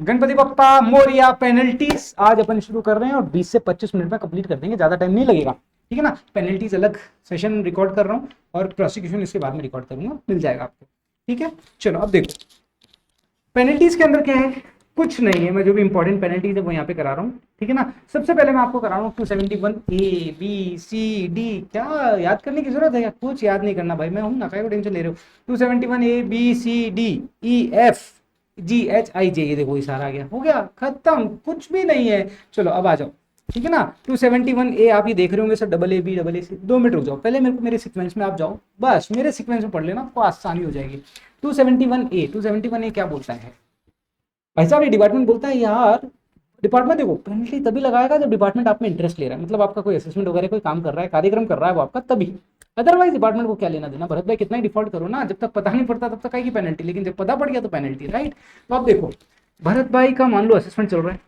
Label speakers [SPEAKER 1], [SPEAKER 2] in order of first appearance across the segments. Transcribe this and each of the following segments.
[SPEAKER 1] Ganpati Bappa Moriya. Penalties आज अपन शुरू कर रहे हैं और 20 से 25 मिनट में कंप्लीट कर देंगे, ज्यादा टाइम नहीं लगेगा, ठीक है ना। पेनल्टीज अलग सेशन रिकॉर्ड कर रहा हूँ और प्रोसिक्यूशन इसके बाद में रिकॉर्ड करूंगा, मिल जाएगा आपको, ठीक है। चलो अब देखो पेनल्टीज के अंदर क्या है, कुछ नहीं है, मैं जो भी इंपॉर्टेंट पेनल्टीज है वो यहाँ पे करा रहा हूँ, ठीक है ना। सबसे पहले मैं आपको करा रहा हूँ 271 ए बी सी डी। क्या याद करने की जरूरत है क्या? कुछ याद नहीं करना भाई, मैं हूँ ना, काय को टेंशन ले रहे हो। 271 A B C D E F G H I J, ये देखो ये सारा आ गया, हो गया खत्म, कुछ भी नहीं है। चलो अब आ जाओ, ठीक है ना। 271 ए आप ये देख रहे होंगे sir, double A B double A C. 2 minute रुक जाओ, पहले मेरे को मेरे सीक्वेंस में आप जाओ, बस मेरे सीक्वेंस में पढ़ लेना, आपको आसानी हो जाएगी। 271 ए क्या बोलता है भाई साहब? ये डिपार्टमेंट बोलता है यार, डिपार्टमेंट देखो पेनल्टी तभी लगाएगा जब डिपार्टमेंट आप में इंटरेस्ट ले रहा है, मतलब आपका कोई असेसमेंट वगैरह कोई काम कर रहा है, कार्यक्रम कर रहा है वो आपका, तभी। अदरवाइज डिपार्टमेंट को क्या लेना देना। भरत भाई कितना ही डिफॉल्ट करो ना, जब तक पता नहीं पड़ता तब तक आएगी पेनल्टी, लेकिन जब पता पड़ गया तो पेनल्टी, राइट। तो आप देखो भरत भाई का मान लो असेसमेंट चल रहा है,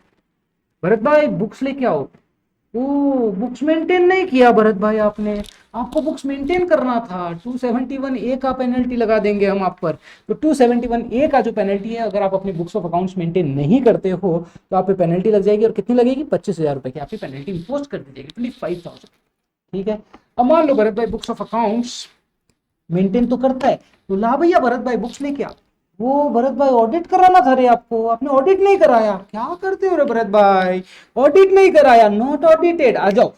[SPEAKER 1] भरत भाई बुक्स लेके आओ। ओ बुक्स मेंटेन नहीं किया भरत भाई आपने, आपको बुक्स मेंटेन करना था। 271 ए का पेनल्टी लगा देंगे हम आप पर। तो 271 ए का जो पेनल्टी है, अगर आप अपने बुक्स ऑफ अकाउंट्स मेंटेन नहीं करते हो तो आप पे पेनल्टी लग जाएगी, और कितनी लगेगी? 25,000 रुपए की आपकी पेनल्टी इंपोज कर दी जाएगी, 25,000, ठीक है। अब मान लो भरत भाई बुक्स ऑफ अकाउंट्स मेंटेन तो करता है, तो ला भैया भरत भाई बुक्स लेके आ। वो भरत भाई ऑडिट कराना था रे आपको, आपने ऑडिट नहीं कराया, क्या करते हो रे भरत भाई, ऑडिट नहीं कराया, नॉट ऑडिटेड। आ जाओ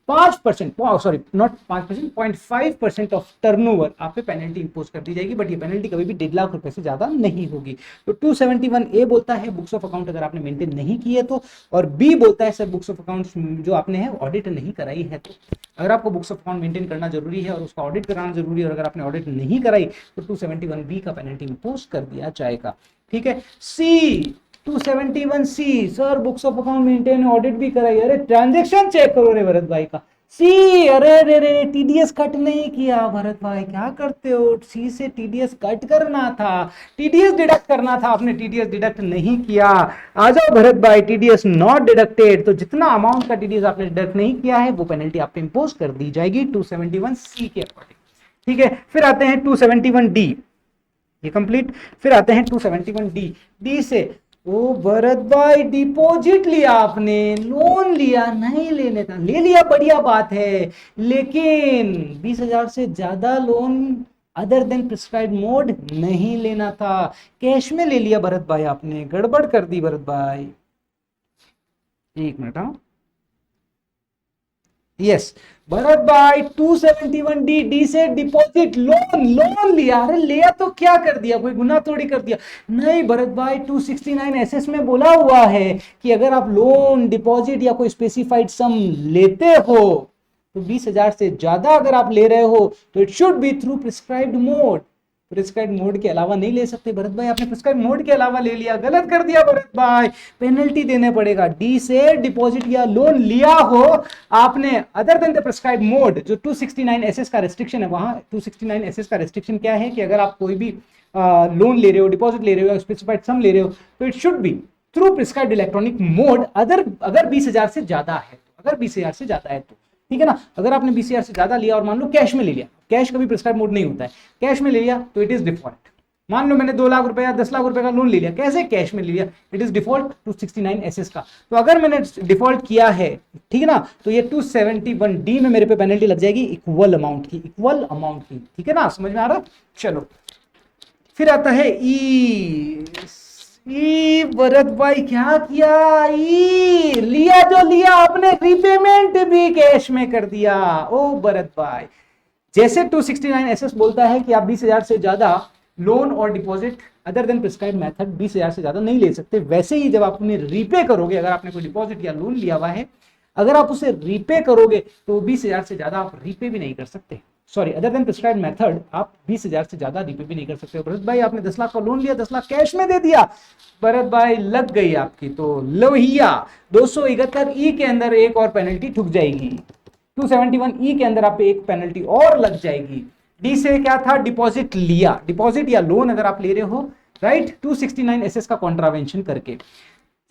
[SPEAKER 1] 5%, सॉरी नॉट 5%, 0.5% ऑफ टर्नओवर आप पे पेनल्टी इंपोज कर दी जाएगी, बट ये पेनल्टी कभी भी 1.5 लाख रुपए से ज्यादा नहीं होगी। तो 271 ए बोलता है बुक्स ऑफ अकाउंट अगर आपने मेंटेन नहीं किए तो, और बी बोलता है सर बुक्स ऑफ अकाउंट जो आपने है ऑडिट नहीं कराई है तो। अगर आपको बुक्स ऑफ अकाउंट मेंटेन करना जरूरी है और उसका ऑडिट कराना जरूरी है, और अगर आपने ऑडिट नहीं कराई तो 271 बी का पेनल्टी इंपोज कर दिया जाएगा, ठीक है। C 271 C, sir books of account maintain audit भी कराई, अरे ट्रांजेक्शन चेक करो रे भरत भाई का। सी अरे रे रे टीडीएस कट नहीं किया भरत भाई, क्या करते हो? सी से टीडीएस कट करना था, टीडीएस डिडक्ट करना था, आपने टीडीएस डिडक्ट नहीं किया। आ जाओ भरत भाई, टीडीएस नॉट डिडक्टेड, तो जितना अमाउंट का टीडीएस आपने डिडक्ट नहीं किया है वो पेनल्टी आप पे इंपोज कर दी जाएगी 271 सी के अकॉर्डिंग, ठीक है। फिर आते हैं 271 डी, ये कंप्लीट। फिर आते हैं 271 डी। डी से ओ भरत भाई डिपॉजिट लिया आपने, लोन लिया, नहीं लेने था, ले लिया बढ़िया बात है, लेकिन 20,000 से ज्यादा loan other than prescribed mode नहीं लेना था, कैश में ले लिया भरत भाई आपने, गड़बड़ कर दी भरत भाई। एक मिनट, हाँ यस भरत भाई 271 डी, डी से डिपॉजिट लोन, लोन लिया, अरे लिया तो क्या कर दिया, कोई गुनाह थोड़ी कर दिया। नहीं भरत भाई 269 एसएस में बोला हुआ है कि अगर आप लोन डिपॉजिट या कोई स्पेसिफाइड सम लेते हो तो 20,000 से ज्यादा अगर आप ले रहे हो तो it should be through prescribed mode, prescribe mode के अलावा नहीं ले सकते। भरत भाई आपने प्रिस्क्राइब मोड के अलावा ले लिया, गलत कर दिया भरत भाई, पेनल्टी देने पड़ेगा। डी से डिपॉजिट या लोन लिया हो आपने other than the prescribe mode, जो 269 एसएस का रेस्ट्रिक्शन है, वहां 269 एसएस का रेस्ट्रिक्शन क्या है कि अगर आप कोई भी लोन ले रहे हो, डिपॉजिट ले रहे हो, स्पेसिफाइड सम ले रहे हो, तो it should be through prescribed electronic mode, अगर 20,000 से ज्यादा है तो, अगर 20,000 से ज्यादा है तो, ठीक है ना। अगर आपने 20,000 से ज्यादा लिया और मान लो कैश में ले लिया, कैश कभी प्रिस्क्राइब मोड नहीं होता है, कैश में ले लिया तो इट इज डिफॉल्ट। मान लो मैंने 2 लाख रुपए या 10 लाख रुपए का लोन ले लिया, कैसे? कैश में ले लिया, इट इज डिफॉल्ट 269 एसएस का। तो अगर मैंने डिफॉल्ट किया है, ठीक है ना, तो ये 271 डी में मेरे पे पेनल्टी लग जाएगी इक्वल अमाउंट की, इक्वल अमाउंट की, ठीक है ना, समझ में आ रहा? चलो फिर आता है ई भरत भाई क्या किया, लिया जो लिया आपने, रीपेमेंट भी कैश में कर दिया। ओ भरत भाई जैसे 269 एसएस बोलता है कि आप 20,000 से ज्यादा लोन और deposit other than prescribe method 20,000 से ज्यादा नहीं ले सकते, वैसे ही जब आप उन्हें रीपे करोगे, अगर आपने कोई डिपॉजिट या लोन लिया हुआ है, अगर आप उसे रीपे करोगे तो 20,000 से ज्यादा आप रीपे भी नहीं कर सकते। Sorry, other than prescribe method आप 20,000 से ज्यादा रीपे भी नहीं कर सकते। भरत भाई आपने 10 लाख का लोन लिया, 10 लाख कैश में दे दिया, भरत भाई लग गई आपकी, तो लोहिया 271 ई के अंदर एक और पेनल्टी ठुक जाएगी, 271 ई के अंदर आप पे एक पेनल्टी और लग जाएगी। डी से क्या था? डिपॉजिट लिया, डिपॉजिट या लोन अगर आप ले रहे हो, राइट, 269 एसएस का कॉन्ट्रावेंशन करके।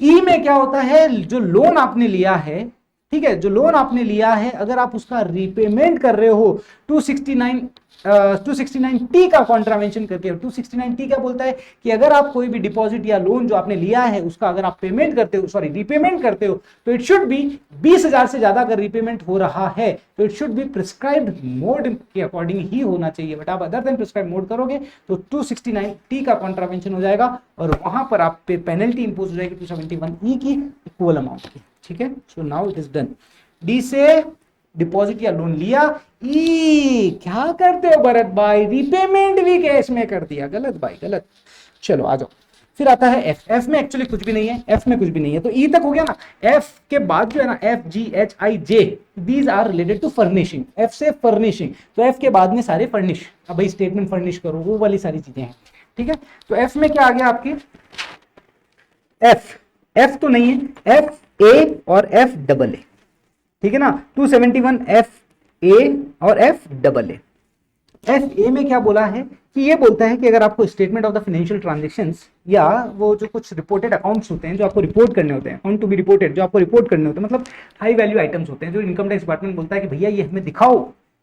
[SPEAKER 1] ई में क्या होता है? जो लोन आपने लिया है ठीक है, जो लोन आपने लिया है अगर आप उसका रीपेमेंट कर रहे हो 269T का कॉन्ट्रावेंशन करके। 269T क्या बोलता है कि अगर आप कोई भी डिपॉजिट या लोन जो आपने लिया है उसका अगर आप पेमेंट करते हो, सॉरी रीपेमेंट करते हो, तो इट शुड बी 20,000 से ज्यादा अगर रीपेमेंट हो रहा है तो it should be prescribed mode के अकॉर्डिंग ही होना चाहिए। बट आप अदर देन प्रिस्क्राइब मोड करोगे तो 269T का कॉन्ट्रावेंशन हो जाएगा और वहां पर आप पे पेनल्टी इंपोज हो जाएगी 271E की इक्वल अमाउंट की। ठीक है, so now it is done. D से डिपॉजिट या लोन लिया, ई क्या करते हो भरत भाई, रीपेमेंट भी कैश में कर दिया, गलत भाई गलत। चलो आ जाओ, फिर आता है एफ। एफ में एक्चुअली कुछ भी नहीं है, एफ में कुछ भी नहीं है, तो ई तक हो गया ना। एफ के बाद जो है ना F G H I J, these are related to furnishing. F से फर्निशिंग, तो एफ के बाद में सारे फर्निश, अब भाई स्टेटमेंट फर्निश करो, वो वाली सारी चीजें हैं। ठीक है, तो एफ में क्या आ गया आपकी, एफ, एफ तो नहीं है, एफ ए और एफ डबल ए। ठीक है ना, 271 एफ ए और F double A. F A में क्या बोला है कि ये बोलता है कि अगर आपको statement of the financial transactions या वो जो कुछ रिपोर्टेड अकाउंट्स होते हैं जो आपको रिपोर्ट करने होते हैं, अकाउंट टू बी रिपोर्टेड, जो आपको रिपोर्ट करने होते हैं, मतलब हाई वैल्यू आइटम्स होते हैं, जो इनकम टैक्स डिपार्टमेंट बोलता है कि भैया ये हमें दिखाओ,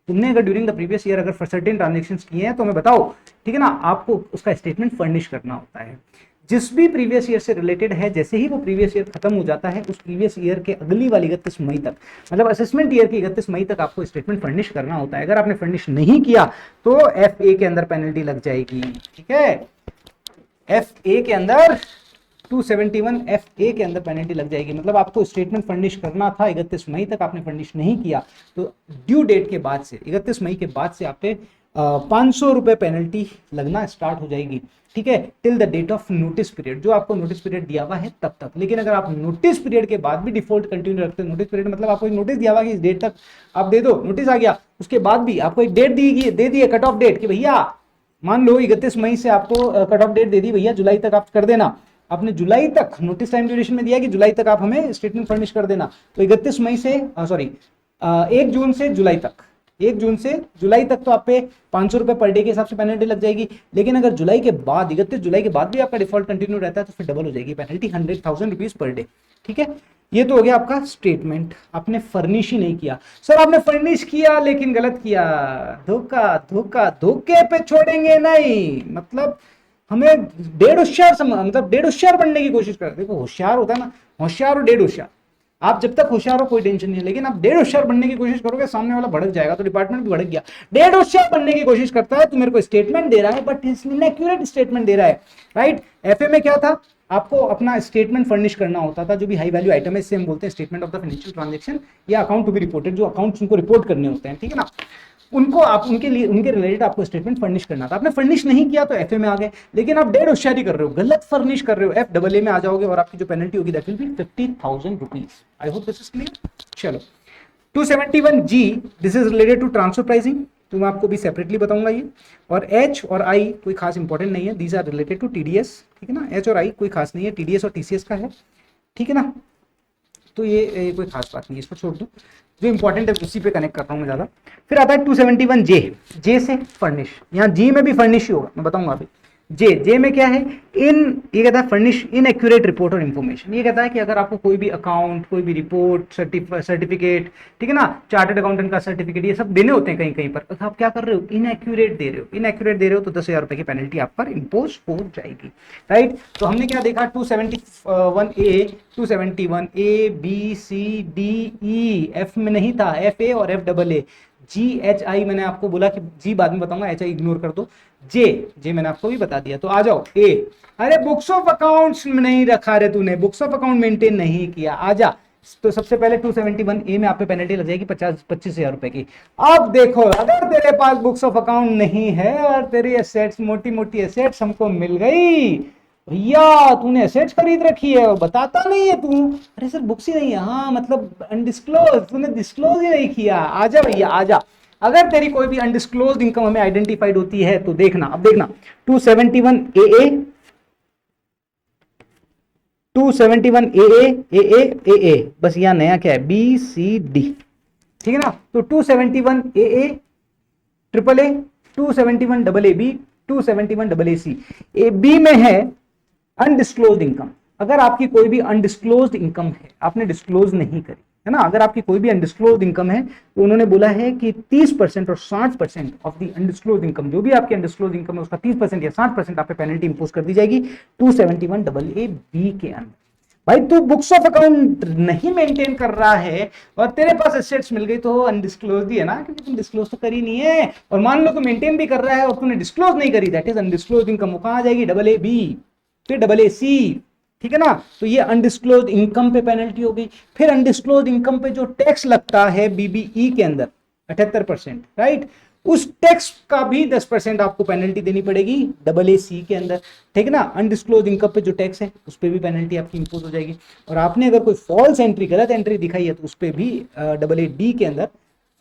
[SPEAKER 1] तुमने अगर ड्यूरिंग द प्रीवियस ईयर अगर सर्टेन ट्रांजैक्शंस किए हैं तो हमें बताओ। ठीक है ना, आपको उसका स्टेटमेंट फर्निश करना होता है। जिस भी प्रीवियस ईयर से रिलेटेड है, जैसे ही वो प्रीवियस ईयर खत्म हो जाता है उस प्रीवियस ईयर के अगली वाली 31 मई तक, मतलब असेसमेंट ईयर की 31 मई तक आपको स्टेटमेंट फर्निश करना होता है। अगर आपने फर्निश नहीं किया तो एफ ए के अंदर पेनल्टी लग जाएगी। ठीक है, एफ ए के अंदर 271 एफ ए के अंदर पेनल्टी लग जाएगी। मतलब आपको स्टेटमेंट फर्निश करना था 31 मई तक, आपने फर्निश नहीं किया तो ड्यू डेट के बाद से 31 मई के बाद से आप पे 500 रुपए पेनल्टी लगना स्टार्ट हो जाएगी। ठीक है, till the date of notice period, जो आपको नोटिस पीरियड दिया हुआ है तब तक। लेकिन अगर आप नोटिस पीरियड के बाद भी डिफॉल्ट कंटिन्यू रखते हैं, नोटिस पीरियड मतलब आपको एक नोटिस दिया हुआ कि इस डेट तक आप दे दो, नोटिस आ गया, उसके बाद भी आपको एक डेट दे दी है, कट ऑफ डेट, कि भैया मान लो 31 मई से आपको कट ऑफ डेट दे दी, भैया जुलाई तक आप कर देना। आपने जुलाई तक नोटिस टाइम ड्यूरेशन में दिया कि जुलाई तक आप हमें स्टेटमेंट फर्निश कर देना, तो 31 मई से 1 जून से जुलाई तक, 1 जून से जुलाई तक तो आप पे 500 रुपए पर डे के हिसाब से पेनल्टी लग जाएगी। लेकिन अगर जुलाई के बाद 31 जुलाई के बाद भी आपका डिफॉल्ट कंटिन्यू रहता है तो फिर डबल हो जाएगी पेनल्टी, 100,000 रुपीज पर डे। ठीक है, ये तो हो गया आपका स्टेटमेंट, आपने फर्निश ही नहीं किया। सर आपने फर्निश किया लेकिन गलत किया, धोखा धोखा, धोखे पे छोड़ेंगे नहीं। मतलब हमें डेढ़ होशियार, मतलब डेढ़ होशियार बनने की कोशिश कर, देखो होशियार होता है ना, होशियार और डेढ़ होशियार। आप जब तक होशियार हो कोई टेंशन नहीं है, लेकिन आप डेढ़ होशियार बनने की कोशिश करोगे सामने वाला भड़क जाएगा, तो डिपार्टमेंट भी भड़क गया। डेढ़ होशियार बनने की कोशिश करता है तो मेरे को स्टेटमेंट दे रहा है बट इनएक्यूरेट स्टेटमेंट दे रहा है, राइट। एफए में क्या था, आपको अपना स्टेटमेंट फर्निश करना होता था, जो भी हाई वैल्यू आइटम है इससे हम बोलते हैं statement of the financial transaction या अकाउंट टू बी रिपोर्टेड, जो अकाउंट्स उनको रिपोर्ट करने होते हैं। ठीक है ना, उनको आप उनके लिए उनके रिलेटेड आपको स्टेटमेंट फर्निश करना था, आपने फर्निश नहीं किया तो एफए में आ गए। लेकिन आप डेढ़ होशियारी कर रहे हो, गलत फर्निश कर रहे हो, एफ डबल ए में आ जाओगे और आपकी जो पेनल्टी होगी that will be 50,000 rupees. I hope this is clear. चलो 271G, this is related to transfer pricing, तो मैं आपको भी सेपरेटली बताऊंगा ये। और एच और आई कोई खास इंपॉर्टेंट नहीं है, these are related to TDS. ठीक है ना, एच और आई कोई खास नहीं है, टीडीएस और टीसीएस का है। ठीक है ना, तो ये कोई खास बात नहीं है, इसको छोड़ दो, जो इंपॉर्टेंट है उसी पे कनेक्ट कर रहा हूं मैं ज्यादा। फिर आता है 271J, जे से फर्निश, यहाँ जी में भी फर्निश ही होगा, मैं बताऊंगा अभी। जे में क्या है, ये कहता है फर्निश इनएक्यूरेट रिपोर्ट और इन्फॉर्मेशन। ये कहता है कि अगर आपको कोई भी अकाउंट, कोई भी रिपोर्ट, सर्टिफिकेट, ठीक है ना, चार्टर्ड अकाउंटेंट का सर्टिफिकेट, ये सब देने होते हैं कहीं कहीं पर, तो आप क्या कर रहे हो, इनएक्यूरेट दे रहे हो। इनएक्यूरेट दे रहे हो तो 10,000 रुपए की पेनल्टी आप पर इंपोज हो जाएगी, राइट। तो हमने क्या देखा, 271A B C D E, F में नहीं था, एफ ए और F double A. G H I मैंने आपको बोला कि जी बाद में बताऊंगा, एच आई इग्नोर कर दो। जे मैंने आपको भी बता दिया। तो आ जाओ ए, अरे बुक्स ऑफ अकाउंट्स में नहीं रखा रे तूने, बुक्स ऑफ अकाउंट मेंटेन नहीं किया, आजा। तो सबसे पहले 271A में आप पे पेनल्टी लग जाएगी 25,000 रुपए की। अब देखो, अगर तेरे पास बुक्स ऑफ अकाउंट नहीं है और तेरी एसेट्स, मोटी मोटी एसेट्स हमको मिल गई, भैया तूने एसेट्स खरीद रखी है और बताता नहीं है तू, अरे सर बुक्स ही नहीं है, हाँ मतलब अनडिस्क्लोज, तूने डिस्क्लोज ही नहीं किया, आजा भैया आजा। अगर तेरी कोई भी अनडिस्क्लोज्ड इनकम हमें आइडेंटिफाइड होती है तो देखना, अब देखना 271AA, 271AA, बस यहाँ नया क्या है, BCD, ठीक है ना। तो 271AA triple A, 271AA, 271AC। B में है अनडिस्क्लोज्ड इनकम। अगर आपकी कोई भी अनडिस्क्लोज्ड इनकम है, आपने डिस्क्लोज नहीं करी, है ना। अगर आपकी कोई भी अनडिस्क्लोज्ड इनकम है तो उन्होंने बोला है कि 30% और 60% ऑफ द अनडिस्क्लोज्ड इनकम, जो भी आपकी अनडिस्क्लोज्ड इनकम है उसका 30% या 60% आप पे पेनल्टी इंपोज कर दी जाएगी 271AA बी के अंदर। भाई तू बुक्स ऑफ अकाउंट नहीं मेंटेन कर रहा है और तेरे पास एसेट्स मिल गई तो अनडिस्क्लोज ही है ना, क्योंकि तुम डिस्क्लोज तो करी नहीं है। और मान लो तू मेंटेन भी कर रहा है और तूने डिस्क्लोज नहीं करी, दैट इज अनडिस्क्लोज इनकम। वो कहां आ जाएगी? डबल ए बी, फिर डबल ए सी, ठीक है ना। तो ये अनडिस्क्लोज इनकम पे पेनल्टी हो गई। फिर अनडिस्क्लोज इनकम पे जो टैक्स लगता है बीबीई के अंदर 78%, राइट, उस टैक्स का भी 10% आपको पेनल्टी देनी पड़ेगी डबल ए सी के अंदर, ठीक है ना। अनडिस्क्लोज इनकम पे जो टैक्स है उस पर भी पेनल्टी आपकी इंपोज हो जाएगी। और आपने अगर कोई फॉल्स एंट्री, गलत एंट्री दिखाई है तो उस पर भी डबल ए डी के अंदर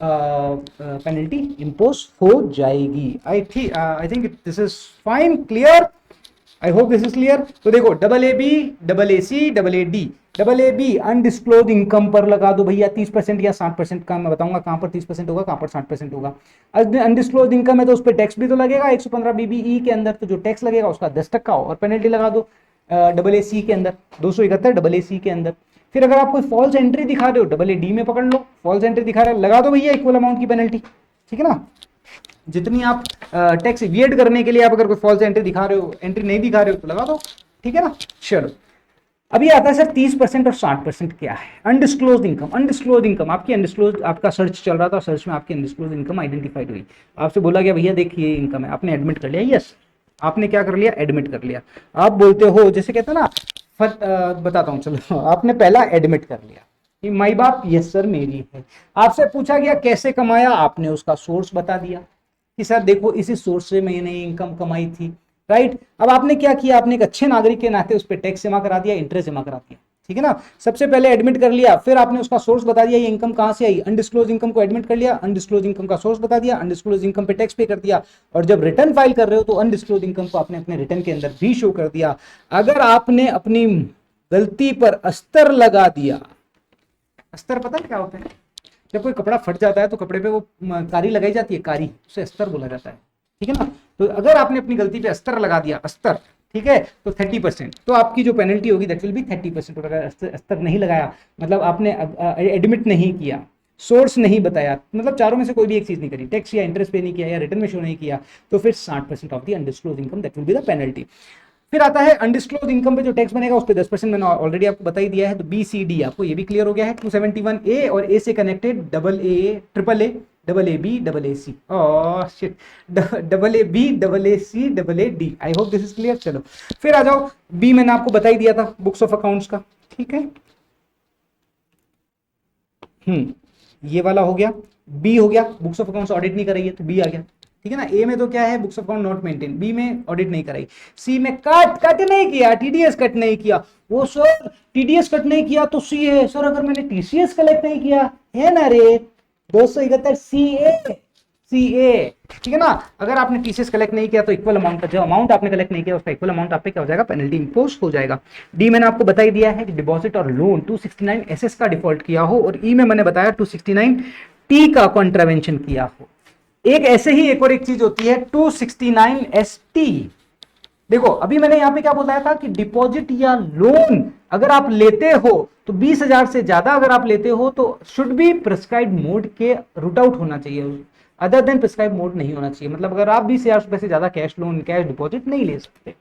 [SPEAKER 1] पेनल्टी इंपोज हो जाएगी। I think this is fine, clear, I hope this is clear. तो देखो double A B, double A C, double A D. Double A B undisclose income पर लगा दो भैया 30% या 60% का, मैं बताऊंगा कहां पर 30% होगा, कहां पर 60% होगा। अनडिस्क्लोज इनकम है तो उस पर टैक्स भी तो लगेगा 115 बीबीई के अंदर, तो जो टैक्स लगेगा उसका 10% और पेनल्टी लगा दो डबल ए सी के अंदर 271 डबल ए सी के अंदर। फिर अगर आप कोई फॉल्स एंट्री दिखा रहे हो डबल ए डी में पकड़ लो, फॉल्स एंट्री दिखा रहे हो लगा दो भैया इक्वल अमाउंट की पेनल्टी, ठीक है ना। जितनी आप टैक्स इविएट करने के लिए आप अगर कोई फॉल्स एंट्री दिखा रहे हो, एंट्री नहीं दिखा रहे हो तो लगा दो, ठीक है ना। चलो अभी आता है सर 30% और 60% क्या है? Undisclosed income. अनडिस्क्लोज्ड इनकम आपकी अनडिस्क्लोज्ड, आपका सर्च चल रहा था, सर्च में आपकी अनडिस्क्लोज्ड इनकम आइडेंटिफाइड हुई, आपसे बोला गया भैया देखिए ये इनकम है, आपने एडमिट कर लिया, यस आपने क्या कर लिया? एडमिट कर लिया। आप बोलते हो जैसे कहते हैं ना, बताता हूँ चलो, आपने पहला एडमिट कर लिया कि माई बाप यस सर मेरी है। आपसे पूछा गया कैसे कमाया, आपने उसका सोर्स बता दिया कि सर देखो इसी सोर्स से मैंने इनकम कमाई थी, राइट। अब आपने क्या किया? आपने एक अच्छे नागरिक के नाते उस पर टैक्स जमा करा दिया, इंटरेस्ट जमा करा दिया, ठीक है ना। सबसे पहले एडमिट कर लिया, फिर आपने उसका सोर्स बता दिया ये इनकम कहां से आई, अनडिस्क्लोज इनकम को एडमिट कर लिया, अनडिस्क्लोज इनकम का सोर्स बता दिया, अनडिस्क्लोज इनकम पे टैक्स पे कर दिया। और जब रिटर्न फाइल कर रहे हो तो अनडिस्क्लोज इनकम को आपने अपने रिटर्न के अंदर भी शो कर दिया। अगर आपने अपनी गलती पर अस्तर लगा दिया, अस्तर पता है क्या होता है? जब कोई कपड़ा फट जाता है तो कपड़े पे वो कारी लगाई जाती है, कारी, उसे अस्तर बोला जाता है, ठीक है ना। तो अगर आपने अपनी गलती पे अस्तर लगा दिया, अस्तर, ठीक है, तो 30%, तो आपकी जो पेनल्टी होगी दैट विल बी 30%। और अगर अस्तर नहीं लगाया, मतलब आपने एडमिट नहीं किया, सोर्स नहीं बताया, मतलब चारों में से कोई भी एक चीज नहीं करी, टैक्स या इंटरेस्ट पे नहीं किया या रिटर्न में शो नहीं किया, तो फिर 60% of the undisclosed income that will be the penalty. फिर आता है अनडिस्क्लोज्ड इनकम पे जो टैक्स बनेगा उस पे 10% मैंने ऑलरेडी आपको बता ही दिया है। तो बी सी डी आपको ये भी क्लियर हो गया है। 271A और ए से connected double A, triple A, double A B, double A C, shit, double A B, double A C, double A D. I hope this is clear. चलो फिर आ जाओ बी, मैंने आपको बता ही दिया था बुक्स ऑफ अकाउंट्स का, ठीक है। ये वाला हो गया, बी हो गया, बुक्स ऑफ अकाउंट्स ऑडिट नहीं कर रही है तो बी आ गया, ठीक है ना। ए में तो क्या है? Books of account not maintain, B में ऑडिट नहीं कराई, सी में कट नहीं किया, टीडीएस कट नहीं किया। वो सर टीडीएस कट नहीं किया तो सी है सर, अगर मैंने टीसीएस कलेक्ट नहीं किया है ना रे 271 सी ए, ठीक है ना। अगर आपने टीसीएस कलेक्ट नहीं किया तो इक्वल अमाउंट का, जो अमाउंट आपने कलेक्ट नहीं किया उसका इक्वल अमाउंट आप पे क्या हो जाएगा? पेनल्टी इंपोज हो जाएगा। डी मैंने आपको बता ही दिया है कि डिपॉजिट और लोन 269 एसएस का डिफॉल्ट किया हो, और ई में मैंने बताया 269 टी का कॉन्ट्रावेंशन किया हो। एक ऐसे ही एक और एक चीज होती है 269 एसटी। देखो अभी मैंने यहां पे क्या बताया था कि डिपॉजिट या लोन अगर आप लेते हो तो 20,000 से ज्यादा अगर आप लेते हो तो शुड बी प्रिस्क्राइब्ड मोड के रूट आउट होना चाहिए, अदर देन प्रिस्क्राइब मोड नहीं होना चाहिए। मतलब अगर आप 20,000 रुपए से ज्यादा कैश लोन, कैश डिपॉजिट नहीं ले सकते।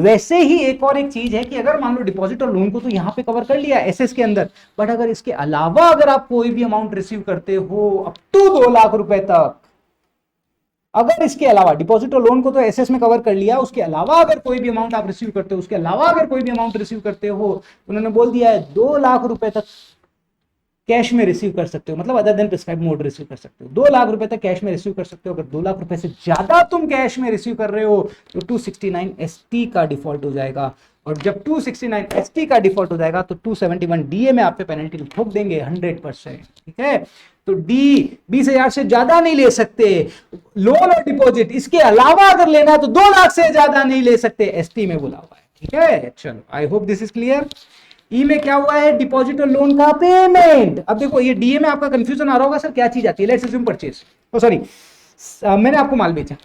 [SPEAKER 1] वैसे ही एक और एक चीज है कि अगर मान लो डिपॉजिट और लोन को तो यहां पे कवर कर लिया एसएस के अंदर, बट अगर इसके अलावा अगर आप कोई भी अमाउंट रिसीव करते हो अप टू 2 लाख रुपए तक, अगर इसके अलावा डिपॉजिट और लोन को तो एसएस में कवर कर लिया, उसके अलावा अगर कोई भी अमाउंट आप रिसीव करते हो, उसके अलावा अगर कोई भी अमाउंट रिसीव करते हो, उन्होंने बोल दिया है 2 लाख रुपए तक कैश में रिसीव कर सकते हो, मतलब other than prescribe mode receive कर सकते हो। 2 लाख रुपए तक कैश में रिसीव कर सकते हो। अगर 2 लाख रुपए से ज्यादा तुम कैश में रिसीव कर रहे हो तो 269 एसटी का डिफॉल्ट हो जाएगा, और जब 269 एसटी का डिफॉल्ट हो जाएगा तो 271 डीए में आप पे पेनल्टी ठोक देंगे 100%, ठीक है। तो डी 20,000 से ज्यादा नहीं ले सकते, लोन और डिपॉजिट इसके अलावा अगर लेना है तो 2 लाख से ज्यादा नहीं ले सकते, एसटी में बोला हुआ है, ठीक है। चलो I hope this is clear. E में क्या हुआ है? डिपॉजिट और लोन का पेमेंट। अब देखो ये डीए में आपका कंफ्यूजन आ रहा होगा, सर क्या चीज आती है? Let's assume purchase, oh sorry मैंने आपको माल बेचा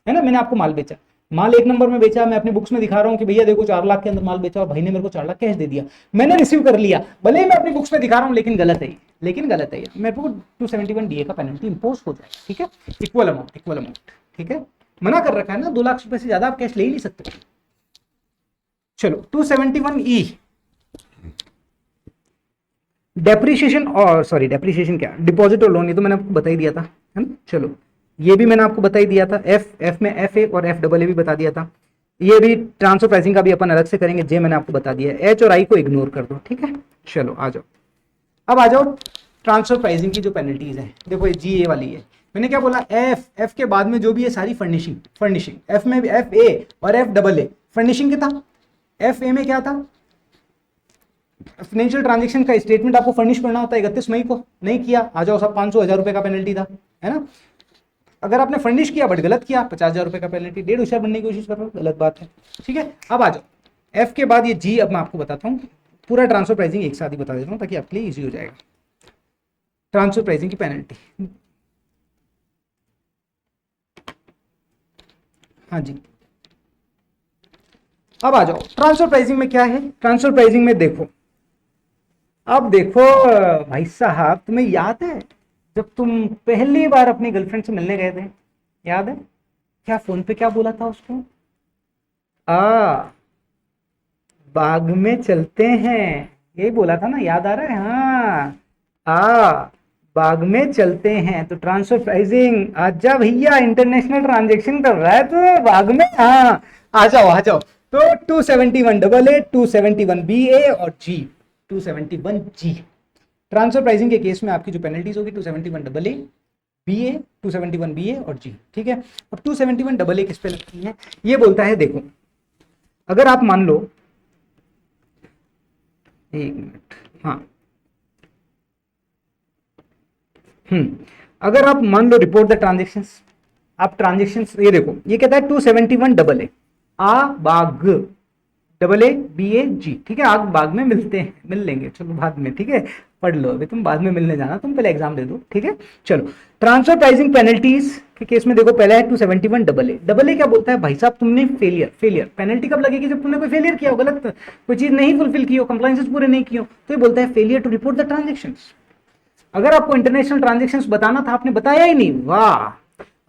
[SPEAKER 1] है ना, मैंने आपको माल बेचा, माल 1 नंबर में बेचा, मैं अपनी बुक्स में दिखा रहा हूँ कि भैया देखो 4 लाख के अंदर माल बेचा और भाई ने मेरे को 4 लाख कैश दे दिया, मैंने रिसीव कर लिया, भले ही मैं अपनी बुक्स में दिखा रहा हूँ, लेकिन गलत है, मेरे को 271 DA का पेनल्टी इंपोज हो जाएगा। ठीक है, इक्वल अमाउंट। ठीक है, मना कर रखा है ना, 2 लाख रुपए से ज्यादा आप कैश ले ही नहीं सकते। चलो 271E, डेप्रिसिएशन, और सॉरी डेप्रिसिएशन क्या, डिपॉजिट और लोन, ये तो मैंने आपको बता ही दिया था, है ना। चलो ये भी मैंने आपको बता ही दिया था, एफ में FA और FAA भी बता दिया था। ये भी ट्रांसफर प्राइसिंग का भी अपन अलग से करेंगे, जे मैंने आपको बता दिया है। H और I को इग्नोर कर दो। ठीक है, चलो आ जाओ, अब आ जाओ ट्रांसफर प्राइसिंग की जो पेनल्टीज है। देखो ये GA वाली है, मैंने क्या बोला, एफ के बाद में जो भी है सारी फर्निशिंग, एफ में भी FA और FAA फर्निशिंग क्या था, FA में क्या था, फाइनेंशियल ट्रांजेक्शन का स्टेटमेंट आपको फर्निश करना होता है 31 मई को, नहीं किया आ जाओ सब 500-1000 रुपए का पेनल्टी था, है ना। अगर आपने फर्निश किया बट गलत किया 50,000 रुपए का पेनल्टी, 1.5 होशियार बनने की कोशिश कर रहा हूँ, गलत बात है। ठीक है, अब आ जाओ एफ के बाद ये जी, अब मैं आपको बताता हूँ पूरा ट्रांसफर प्राइसिंग एक साथ ही बता देता हूँ ताकि आपके लिए ईजी हो जाएगा। ट्रांसफर प्राइसिंग की पेनल्टी, हाँ जी, अब आ जाओ ट्रांसफर प्राइसिंग में क्या है। ट्रांसफर प्राइसिंग में देखो, अब देखो भाई साहब, तुम्हें याद है जब तुम पहली बार अपनी गर्लफ्रेंड से मिलने गए थे, याद है क्या फोन पे क्या बोला था उसको, बाग में चलते हैं, यही बोला था ना, याद आ रहा है, हाँ बाग में चलते हैं। तो ट्रांसफर प्राइसिंग, आजा भैया इंटरनेशनल ट्रांजेक्शन कर रहा है तो बाग में, हाँ आ जाओ। तो 271AA, 271BA और G, 271G। ट्रांसफर प्राइसिंग के केस में आपकी जो पेनल्टीज होगी 271AA, BA, 271BA और G। ठीक है, अब 271AA किस पे लगती है, ये बोलता है, देखो अगर आप मान लो, एक मिनट, हाँ अगर आप मान लो रिपोर्ट द ट्रांजेक्शंस, आप ट्रांजेक्शंस, ये देखो ये कहता है 271AA, बाग, BA G। ठीक है, आग बाग में मिल लेंगे, चलो बाद में, ठीक है पढ़ लो, अभी तुम बाद में मिलने जाना, तुम पहले एग्जाम दे दो। ठीक है, चलो ट्रांसफर प्राइसिंग पेनल्टीज के केस में देखो, पहला है 271AA। क्या बोलता है भाई साहब, तुमने फेलियर, पेनल्टी कब लगेगी, जब तुमने कोई फेलियर किया हो, गलत कोई चीज नहीं फुलफिल की हो, कंप्लायंसेस पूरे नहीं किए हो, तो ये बोलता है failure to report the transactions. अगर आपको इंटरनेशनल ट्रांजेक्शंस बताना था, आपने बताया ही नहीं, वाह,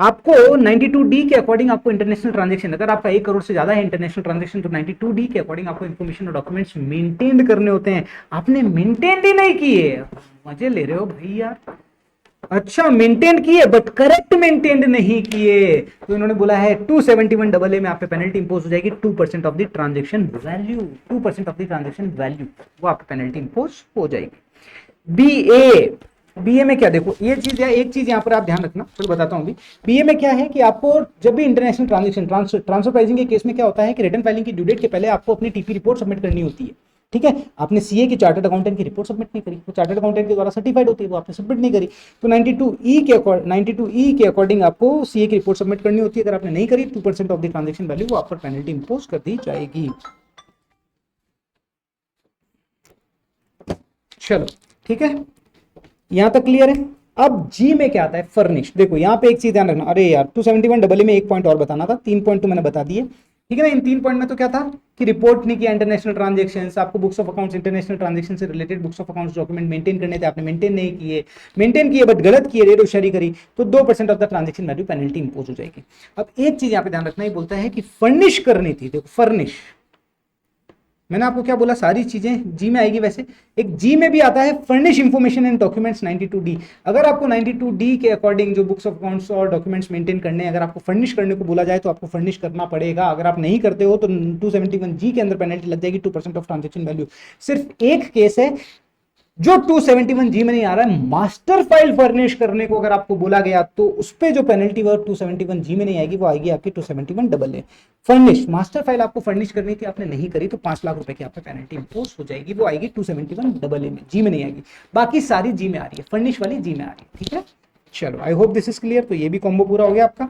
[SPEAKER 1] आपको 92D के अकॉर्डिंग आपको इंटरनेशनल ट्रांजेक्शन, अगर आपका 1 करोड़ से ज्यादा है इंटरनेशनल ट्रांजेक्शन, तो 92D के अकॉर्डिंग आपको इन्फॉर्मेशन और डॉक्यूमेंट्स मेंटेन करने होते हैं, आपने मेंटेन ही नहीं किए, मजे ले रहे हो भाई यार। अच्छा मेंटेन किए बट करेक्ट मेंटेन नहीं किए, तो इन्होंने बोला है 271AA में आप पे पेनल्टी इंपोज हो जाएगी 2% of the transaction value, 2% of the transaction value, वो आप पे पेनल्टी इंपोज हो जाएगी। बीए में क्या, देखो ये चीज है, एक चीज यहाँ पर आप ध्यान रखना, थोड़ा बताता हूँ। बीए में क्या है कि आपको जब भी इंटरनेशनल ट्रांजेक्शन, ट्रांसफर प्राइसिंग के केस में क्या होता है कि रिटर्न फाइलिंग की ड्यू डेट के पहले आपको अपनी टीपी रिपोर्ट सबमिट करनी होती है। ठीक है, आपने सीए की चार्टर्ड अकाउंटेंट की रिपोर्ट सबमिट नहीं करी, वो चार्टर्ड अकाउंटेंट के द्वारा सर्टिफाइड होती है, वो आपने सबमिट नहीं करी, तो 92E के अकॉर्डिंग आपको सीए की रिपोर्ट सबमिट करनी होती है। अगर आपने नहीं करी, 2% ऑफ द ट्रांजेक्शन वैल्यू वो आप पर पेनल्टी इंपोज कर दी जाएगी। चलो ठीक है, यहां तक क्लियर है। अब जी में क्या आता है, फर्निश। देखो यहाँ पे एक चीज ध्यान रखना, अरे यार 271AA में एक पॉइंट और बताना था, 3 पॉइंट तो मैंने बता दिए, ठीक है ना। इन 3 पॉइंट में तो क्या था कि रिपोर्ट नहीं किया इंटरनेशनल ट्रांजेक्शंस, आपको books of accounts, international transaction से related books of accounts document maintain करने थे, आपने मेंटेन नहीं किए, मेंटेन किए बट गलत किए, रेट होशियारी करी, तो 2% of the transaction value penalty impose हो जाएगी। अब एक चीज यहाँ पे ध्यान रखना, ही बोलता है कि फर्निश करनी थी, देखो फर्निश, मैंने आपको क्या बोला, सारी चीजें जी में आएगी। वैसे एक जी में भी आता है furnish information and documents 92D। अगर आपको 92D के अकॉर्डिंग जो बुक्स ऑफ अकाउंट्स और डॉक्यूमेंट्स मेंटेन करने हैं, अगर आपको फर्निश करने को बोला जाए तो आपको फर्निश करना पड़ेगा। अगर आप नहीं करते हो तो 271G के अंदर पेनल्टी लग जाएगी 2% ऑफ ट्रांजेक्शन वैल्यू। सिर्फ एक केस है जो 271G में नहीं आ रहा है, मास्टर फाइल फर्निश करने को अगर आपको बोला गया तो उस पे जो पेनल्टी वो 271G में नहीं आएगी, वो आएगी आपकी 271AA। फर्निश, मास्टर फाइल आपको फर्निश करनी थी, आपने नहीं करी, तो 5 लाख रुपए की आप पे पेनल्टी इंपोज हो जाएगी, वो आएगी 271AA में, जी में नहीं आएगी। बाकी सारी जी में आ रही है, फर्निश वाली जी में आ रही है, ठीक है। चलो I hope this is clear. तो ये भी कॉम्बो पूरा हो गया आपका।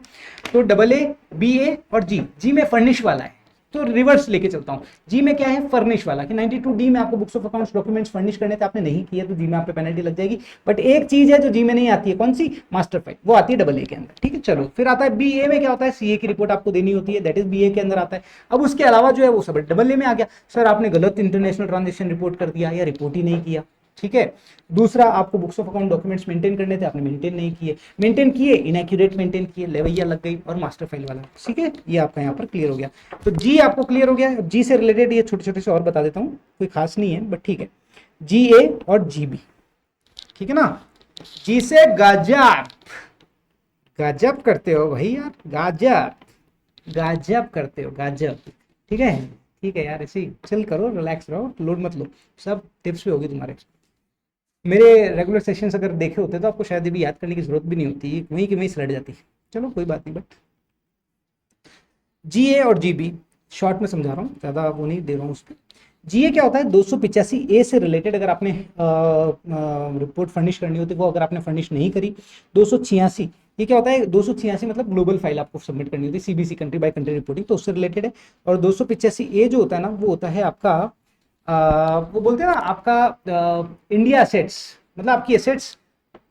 [SPEAKER 1] तो AA, BA और जी में फर्निश वाला है, तो रिवर्स लेके चलता हूँ। जी में क्या है, फर्निश वाला, कि 92D में आपको books of accounts documents furnish करने थे, आपने नहीं किया तो जी में आप पे पेनल्टी लग जाएगी। बट एक चीज है जो जी में नहीं आती है, कौन सी, मास्टर फाइल, वो आती है AA के अंदर, ठीक है। चलो फिर आता है BA में, क्या होता है, CA की रिपोर्ट आपको देनी होती है, दैट इज BA के अंदर आता है। अब उसके अलावा जो है वो सब AA में आ गया। सर आपने गलत इंटरनेशनल ट्रांजेक्शन रिपोर्ट कर दिया या रिपोर्ट ही नहीं किया, ठीक है। दूसरा, आपको books of account documents maintain करने थे, आपने मेंटेन नहीं किए, मेंटेन किए इनएक्यूरेट मेंटेन किए, लेवैया लग गई, और मास्टर फाइल वाला, ठीक है। ये आपका यहाँ पर क्लियर हो गया। तो जी आपको क्लियर हो गया। जी से रिलेटेड ये छोटे छोटे से और बता देता हूँ, कोई खास नहीं है बट ठीक है। GA और GB, ठीक है ना। जी से गजब, गजब करते हो भाई यार, गजब गजब करते हो, गजब, ठीक है। ठीक है यार, ऐसे ही चिल करो, रिलैक्स रहो, लोड मत लो, सब टिप्स भी होगी तुम्हारे। मेरे रेगुलर सेशंस अगर देखे होते तो आपको शायद ये भी याद करने की जरूरत भी नहीं होती, वहीं की वहीं सलट जाती। चलो कोई बात नहीं। बट GA और GB शॉर्ट में समझा रहा हूँ, ज़्यादा वो नहीं दे रहा हूँ उस पर। GA क्या होता है, 285A से रिलेटेड अगर आपने रिपोर्ट फर्निश करनी होती है, वो अगर आपने फर्निश नहीं करी। 286, ये क्या होता है, 286 मतलब ग्लोबल फाइल आपको सबमिट करनी होती है, CBC country by country reporting, तो उससे रिलेटेड है। और 285A जो होता है ना, वो होता है आपका वो बोलते हैं ना आपका इंडिया एसेट्स, मतलब आपकी एसेट्स।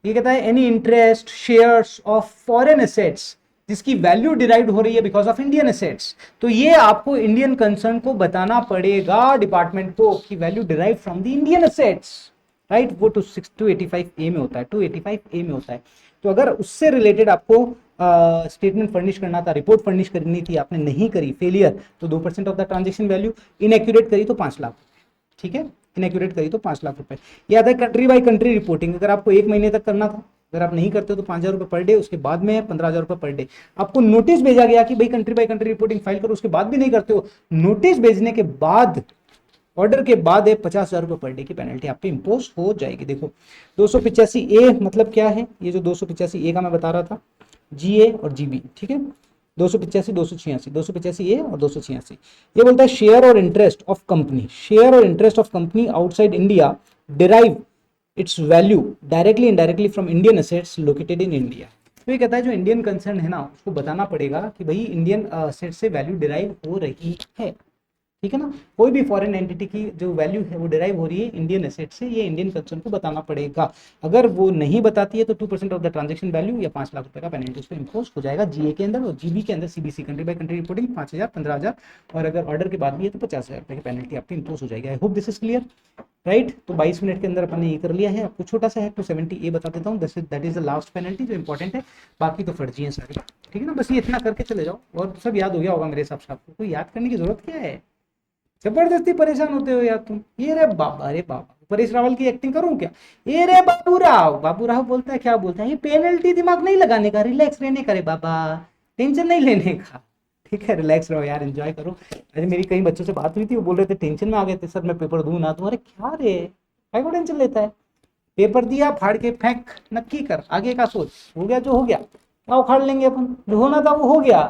[SPEAKER 1] ये कहता है any interest shares of foreign assets जिसकी वैल्यू डिराइव्ड हो रही है बिकॉज ऑफ इंडियन एसेट्स। तो ये आपको इंडियन कंसर्न को बताना पड़ेगा डिपार्टमेंट को कि value derive from the Indian assets, right. वो 285A में होता है, 285A में होता है। तो अगर उससे रिलेटेड आपको स्टेटमेंट फर्निश करना था, रिपोर्ट फर्निश करनी थी, आपने नहीं करी, फेलियर, तो 2% of the transaction value, inaccurate करी तो 5 लाख, ठीक है। इनएक्यूरेट करी तो 5 लाख रुपए। ये आता है कंट्री बाय कंट्री रिपोर्टिंग, अगर आपको 1 महीने तक करना था, अगर आप नहीं करते हो तो 5,000 रुपए पर डे, उसके बाद में 15,000 रुपए पर डे। आपको नोटिस भेजा गया कि भाई country by country reporting file करो, उसके बाद भी नहीं करते हो, नोटिस भेजने के बाद, ऑर्डर के बाद 50,000 रुपए पर डे की पेनल्टी आप पे इंपोज हो जाएगी। देखो 285A मतलब क्या है, ये जो 285A का मैं बता रहा था, GA और GB, ठीक है। 285, 286, 285A और 286, ये बोलता है शेयर और इंटरेस्ट ऑफ कंपनी, शेयर और interest of company outside India derive it's value directly indirectly from Indian assets located in India. तो ये कहता है जो इंडियन कंसर्न है ना, उसको बताना पड़ेगा कि भाई इंडियन एसेट से वैल्यू डिराइव हो रही है, ठीक है ना। कोई भी फॉरेन एंटिटी की जो वैल्यू है वो डिराइव हो रही है इंडियन एसेट से, ये इंडियन कंसर्न को बताना पड़ेगा। अगर वो नहीं बताती है तो 2% ऑफ द ट्रांजेक्शन वैल्यू या 5 लाख रुपए का पेनल्टी उस पर इंपोज हो जाएगा GA के अंदर। और GB के अंदर CBC country by country reporting 5,000, 15,000, और अगर ऑर्डर के बाद भी है तो 50,000 रुपए की पेनल्टी आपकी इंपोज हो जाएगी। आई hope this is clear, right. तो 22 मिनट के अंदर अपन ने ये कर लिया है। आपको छोटा सा है 270A बता देता हूँ, that is the last penalty जो इंपॉर्टेंट है, बाकी तो फर्जी है सारे, ठीक है ना। बस ये इतना करके चले जाओ और सब याद हो गया होगा मेरे हिसाब से। आपको कोई याद करने की जरूरत क्या है, जबरदस्ती परेशान होते हो यार तुम। ये रे बाबा, अरे बाबा, परेश रावल की एक्टिंग करूं क्या। ये रे बाबू राव, बाबू राव बोलता है, क्या बोलता है, ये पेनल्टी दिमाग नहीं लगाने का, रिलैक्स रहने का रे बाबा, टेंशन नहीं लेने का, ठीक है। रिलैक्स रहो यार, एंजॉय करो। अरे मेरी कई बच्चों से बात हुई थी, वो बोल रहे थे टेंशन में आ गए थे, सर मैं पेपर दूं ना। तुम्हारे क्या रे, क्या को टेंशन लेता है, पेपर दिया, फाड़ के फेंक, नक्की कर, आगे का सोच, हो गया जो हो गया, क्या उखाड़ लेंगे अपन, जो होना था वो हो गया,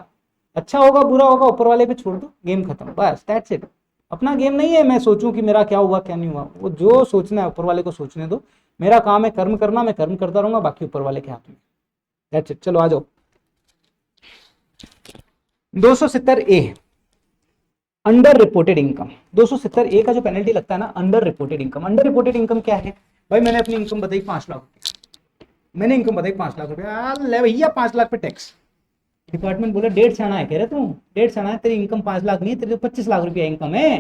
[SPEAKER 1] अच्छा होगा बुरा होगा ऊपर वाले पे छोड़ दो, गेम खत्म, बस दैट्स इट। अपना गेम नहीं है मैं सोचूं कि मेरा क्या हुआ क्या नहीं हुआ, वो जो सोचना है ऊपर वाले को सोचने दो। मेरा काम है कर्म करना, मैं कर्म करता रहूंगा, बाकी ऊपर वाले के हाथ में, दैट्स इट। चलो आ जाओ 270A, under reported income. 270A का जो पेनल्टी लगता है ना, under reported income. Under reported income क्या है भाई, मैंने अपनी इनकम बताई 5 लाख रुपया, मैंने इनकम बताई 5 लाख रुपया, ले भैया 5 लाख पे टैक्स। डिपार्टमेंट बोला 1.5 छाना है, कह रहे तू 1.5 छाना है, तेरी इनकम 5 लाख नहीं है, तेरे 25 लाख रुपया इनकम है।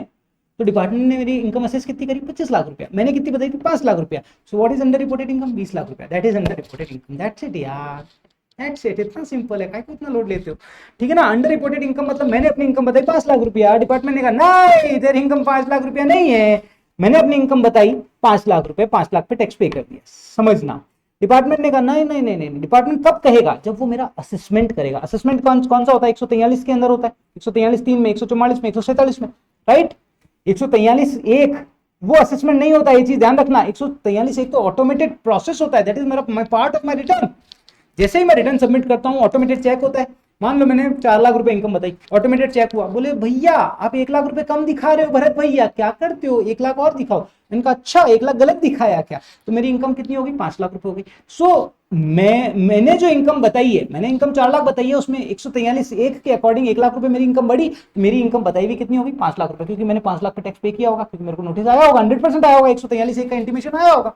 [SPEAKER 1] तो डिपार्टमेंट ने मेरी इनकम असेस कितनी करी, 25 लाख रुपया, मैंने कितनी बताई थी, 5 लाख रुपया। So what is under reported income, 20 lakh रुपया, that is under reported income, that's it यार, दैट्स इट। इतना सिंपल है, काय को इतना लोड लेते हो, ठीक है ना। अंडर रिपोर्टेड इनकम मतलब मैंने अपनी इनकम बताई 5 लाख रुपया, डिपार्टमेंट ने कहा नहीं तेरी इनकम 5 लाख रुपया नहीं है, मैंने अपनी इनकम बताई 5 लाख रुपए, 5 लाख पे टैक्स पे कर दिया, समझना। डिपार्टमेंट ने कहा नहीं नहीं नहीं नहीं, डिपार्टमेंट कब कहेगा, जब वो मेरा असेसमेंट करेगा। असेसमेंट कौन सा होता है, 143 के अंदर होता है, 143(3) में, 144 में, 147 में, राइट। 143(1) वो असेसमेंट नहीं होता, ये चीज ध्यान रखना। 143(1) तो ऑटोमेटेड प्रोसेस होता है, दैट इज मेरा पार्ट ऑफ माय रिटर्न। जैसे ही मैं रिटर्न सबमिट करता हूं ऑटोमेटेड चेक होता है, मान लो मैंने 4 लाख रुपए इनकम बताई, ऑटोमेटेड चेक हुआ, बोले भैया आप 1 लाख रुपए कम दिखा रहे हो भरत भैया, क्या करते हो, 1 लाख और दिखाओ। मैंने कहा अच्छा 1 लाख गलत दिखाया क्या, तो मेरी इनकम कितनी होगी, 5 लाख रुपए होगी। सो मैंने जो इनकम बताई है, मैंने इनकम 4 लाख बताई है, उसमें 143(1) के अकॉर्डिंग 1 लाख रुपए मेरी इनकम बढ़ी, मेरी इनकम बताई हुई कितनी होगी, 5 लाख रुपए, क्योंकि मैंने 5 लाख पे टैक्स पे किया होगा, क्योंकि मेरे को नोटिस आया होगा, 100% आया होगा, 143(1) का इंटीमेशन आया होगा,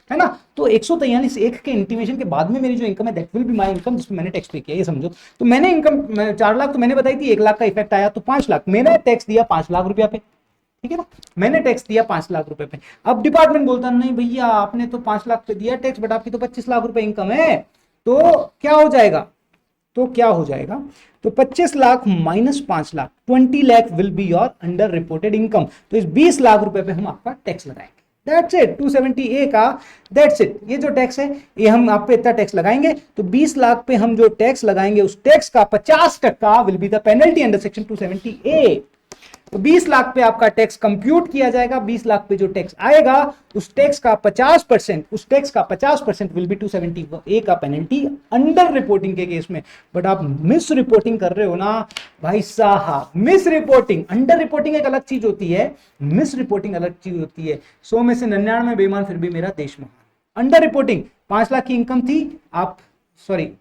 [SPEAKER 1] है ना। तो 143(1) के इंटीमेशन के बाद में मेरी जो इनकम है that will be my income, जिसमें मैंने टैक्स पे किया, ये समझो। तो मैंने इनकम 4 लाख तो मैंने बताई थी, 1 लाख का इफेक्ट आया तो 5 लाख, मैंने टैक्स दिया 5 लाख रुपया पे, ठीक है ना, मैंने टैक्स दिया 5 लाख रुपए पे। अब डिपार्टमेंट बोलता नहीं भैया आपने तो 5 लाख पे दिया टैक्स, बट आपकी तो 25 लाख रुपए इनकम है, तो क्या हो जाएगा, तो 25 lakh minus 5 lakh, 20 lakh will be your under reported income. तो इस 20 लाख रुपए पे हम आपका टैक्स लगाएंगे, दैट्स इट, 270A का, दैट्स इट। ये जो टैक्स है ये हम आप पे इतना टैक्स लगाएंगे, तो 20 लाख पे हम जो टैक्स लगाएंगे उस टैक्स का 50% will be the penalty under section 270A। तो 20 लाख पे आपका टैक्स कंप्यूट किया जाएगा, 20 लाख पे जो टैक्स आएगा उस टैक्स का 50% विल बी 270A का पेनल्टी अंडर रिपोर्टिंग के केस में। बट आप मिस रिपोर्टिंग कर रहे हो ना भाई साहब, मिस रिपोर्टिंग, अंडर रिपोर्टिंग एक अलग चीज होती है, मिस रिपोर्टिंग अलग चीज होती है। 100 में से 99 बेईमान फिर भी मेरा देश महान। अंडर रिपोर्टिंग, 5 लाख की इनकम थी, आप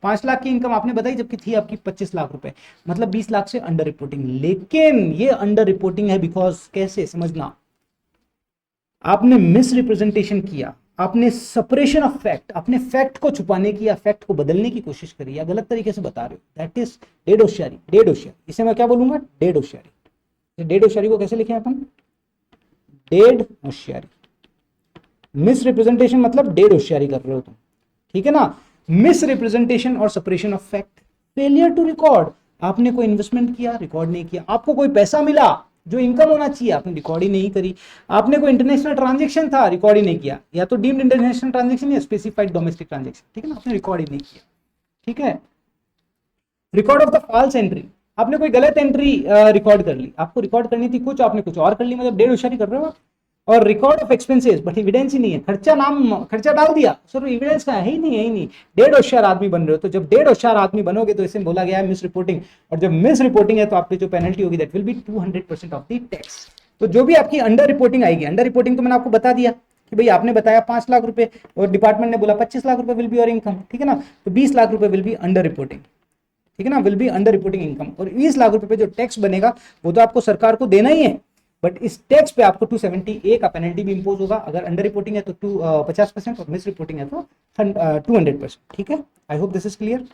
[SPEAKER 1] 5 लाख की इनकम आपने बताई, जबकि थी आपकी 25 लाख रुपए, मतलब 20 लाख से अंडर रिपोर्टिंग। लेकिन ये अंडर रिपोर्टिंग है बिकॉज, कैसे समझना, आपने मिस रिप्रेजेंटेशन किया, आपने सेपरेशन ऑफ फैक्ट, अपने फैक्ट को छुपाने की या फैक्ट को बदलने की कोशिश करी, या गलत तरीके से बता रहे हो, दैट इज डेड होशियारी। डेड होशियारी, इसे मैं क्या बोलूंगा, डेड होशियारी। डेड होशियारी को कैसे लिखे अपन, डेड होशियारी। मिस रिप्रेजेंटेशन मतलब डेड होशियारी कर रहे हो तुम, ठीक है ना। मिस रिप्रेजेंटेशन और separation of fact, failure to record, आपने कोई इन्वेस्टमेंट किया, रिकॉर्ड नहीं किया, आपको कोई पैसा मिला जो इनकम होना चाहिए, आपने रिकॉर्ड ही नहीं करी, आपने कोई इंटरनेशनल ट्रांजैक्शन था, रिकॉर्ड ही नहीं किया, या तो डीम्ड इंटरनेशनल ट्रांजैक्शन या स्पेसिफाइड डोमेस्टिक ट्रांजैक्शन, ठीक है ना, आपने रिकॉर्ड ही नहीं किया, ठीक है। Record of the false entry, आपने कोई गलत एंट्री रिकॉर्ड कर ली, आपको रिकॉर्ड करनी थी कुछ, आपने कुछ और कर ली, मतलब डेढ़ होशियारी कर रहे हो। और record of expenses, but evidence ही नहीं है, खर्चा डाल दिया, सर एविडेंस का है ही नहीं, डेढ़ होशियार आदमी बन रहे हो। तो जब डेढ़ होशियार आदमी बनोगे तो इसे बोला गया है मिस रिपोर्टिंग, और जब मिस रिपोर्टिंग है तो आपकी जो पेनल्टी होगी that will B 200% of the tax. तो जो भी आपकी अंडर रिपोर्टिंग आएगी, अंडर रिपोर्टिंग तो मैंने आपको बता दिया कि भाई आपने बताया 5 लाख रुपए और डिपार्टमेंट ने बोला 25 लाख रुपए विल बी और इनकम, ठीक है ना, तो 20 लाख रुपए विल बी अंडर रिपोर्टिंग, ठीक है ना, will be under reporting income. और 20 लाख रुपए पे जो टैक्स बनेगा वो तो आपको सरकार को देना ही है, बट इस टैक्स पे आपको 270A का पेनल्टी भी इंपोज होगा। अगर अंडर रिपोर्टिंग है तो 50% और मिस रिपोर्टिंग है तो 200%, ठीक है। आई hope this is clear.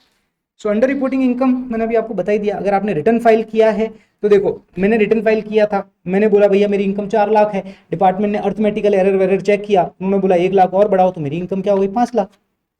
[SPEAKER 1] So under reporting income मैंने अभी आपको बता ही दिया। अगर आपने रिटर्न फाइल किया है तो देखो, मैंने रिटर्न फाइल किया था, मैंने बोला भैया मेरी इनकम 4 लाख है, डिपार्टमेंट ने अर्थमेटिकल एरर वेरर चेक किया, उन्होंने बोला 1 लाख और बढ़ाओ, तो मेरी इनकम क्या हो गई, 5 लाख।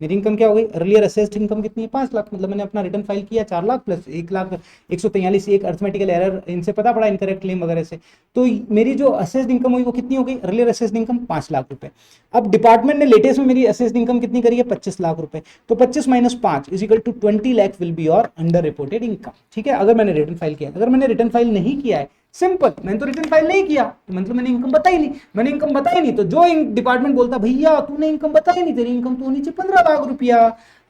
[SPEAKER 1] मेरी इनकम क्या हो गई, अर्लियर असेस्ड इनकम कितनी है, 5 लाख, मतलब मैंने अपना रिटर्न फाइल किया 4 lakh plus 1 lakh 143 arithmetical error, इनसे पता पड़ा इनकरेक्ट क्लेम वगैरह से, तो मेरी जो असेस्ड इनकम हुई वो कितनी हो गई, अर्लियर असेस्ड इनकम 5 लाख रुपए। अब डिपार्टमेंट ने लेटेस्ट में मेरी असेस्ड इनकम कितनी करी है, 25 लाख रुपए, तो 25 minus 5 is equal to 20 lakh will be your under reported income, ठीक है, अगर मैंने रिटर्न फाइल किया। अगर मैंने रिटर्न फाइल नहीं किया है, सिंपल, मैंने तो रिटर्न फाइल नहीं किया तो मतलब मैंने इनकम बताई नहीं, मैंने इनकम बताई नहीं, तो जो डिपार्टमेंट बोलता भैया तूने इनकम बताई नहीं, तेरी इनकम तो होनी चाहिए 15 लाख रुपया।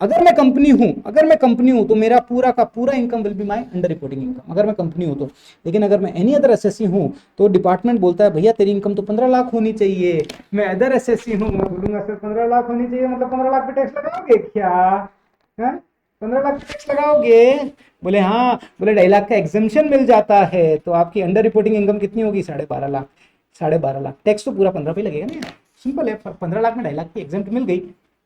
[SPEAKER 1] अगर मैं कंपनी हूं तो मेरा पूरा का पूरा income will be my under reporting income, अगर मैं कंपनी हूं तो। लेकिन अगर मैं एनी अदर एसएससी हूं तो डिपार्टमेंट बोलता है भैया तेरी इनकम तो 15 लाख होनी चाहिए, मैं अदर एसएससी हूं, मैं बोलूंगा सर 15 लाख होनी चाहिए, मतलब 15 लाख पे टैक्स लगाओगे क्या, है 15 लाख पे टैक्स लगाओगे, बोले हाँ, बोले 2.5 लाख का एग्जेम्पशन मिल जाता है, तो आपकी अंडर रिपोर्टिंग इनकम कितनी होगी, 12.5 लाख, 12.5 लाख, टैक्स तो पूरा 15 पे लगेगा ना, सिंपल है, 15 लाख में 2.5 लाख की एग्जेम्प्ट मिल गई,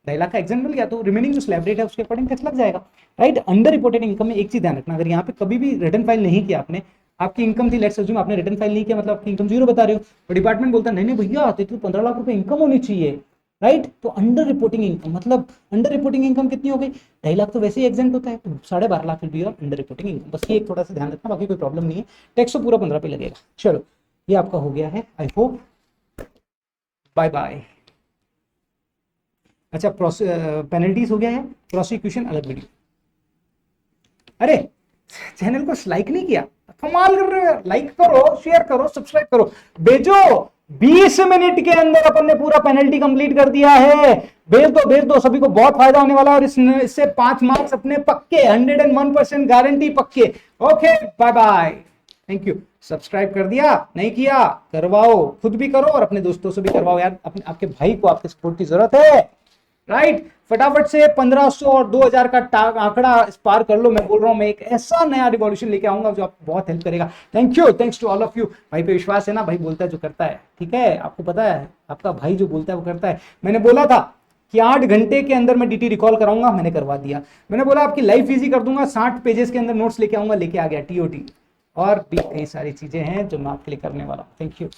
[SPEAKER 1] 2.5 लाख का एग्जेम्प्ट मिल गया तो रिमेनिंग जो स्लैब रेट है उसके अकॉर्डिंग टैक्स लग जाएगा, राइट। अंडर रिपोर्टेड इनकम में एक चीज ध्यान रखना, अगर यहाँ पे कभी भी रिटर्न फाइल नहीं किया आपने, आपकी इनकम थी, लेट्स अज्यूम आपने रिटर्न फाइल नहीं किया, मतलब आपकी इनकम 0 बता रहे हो, तो डिपार्टमेंट बोलता नहीं भैया तो 15 लाख रुपए इनकम होनी चाहिए, राइट। तो अंडर रिपोर्टिंग इनकम, मतलब अंडर रिपोर्टिंग इनकम कितनी हो गई, 2.5 लाख तो वैसे ही एग्जेंट होता है, तो 12.5 lakh will be your under reporting income, बस ये एक थोड़ा सा ध्यान रखना, बाकी कोई प्रॉब्लम नहीं है, टैक्स तो पूरा 15 पे लगेगा। चलो ये आपका हो गया है, आई होप, बाय बाय। अच्छा पेनल्टीज हो गया है, प्रोसिक्यूशन अलग वीडियो। अरे चैनल को लाइक नहीं किया, कमाल कर रहे हो, लाइक करो, शेयर करो, सब्सक्राइब करो, भेजो। 20 मिनट के अंदर अपन ने पूरा पेनल्टी कंप्लीट कर दिया है, भेज दो, सभी को बहुत फायदा होने वाला है और इससे 5 मार्क्स अपने पक्के, 101% गारंटी पक्के। Okay, bye bye, thank you. Subscribe कर दिया, नहीं किया करवाओ, खुद भी करो और अपने दोस्तों से भी करवाओ यार, अपने आपके भाई को आपके सपोर्ट की जरूरत है, राइट। फटाफट से 1500 और 2000 का आंकड़ा पार कर लो। मैं बोल रहा हूं, मैं एक ऐसा नया रिवॉल्यूशन लेके आऊंगा जो आपको बहुत हेल्प करेगा। Thank you, thanks to all of you. भाई पे विश्वास है ना, भाई बोलता है जो करता है, ठीक है, आपको पता है आपका भाई जो बोलता है वो करता है। मैंने बोला था कि 8 घंटे के अंदर मैं डीटी रिकॉल कराऊंगा, मैंने करवा दिया। मैंने बोला आपकी लाइफ इजी कर दूंगा, 60 पेजेस के अंदर नोट्स लेके आऊंगा, लेके आ गया टीओटी। और भी कई सारी चीजें हैं जो मैं आपके लिए करने वाला हूं। Thank you.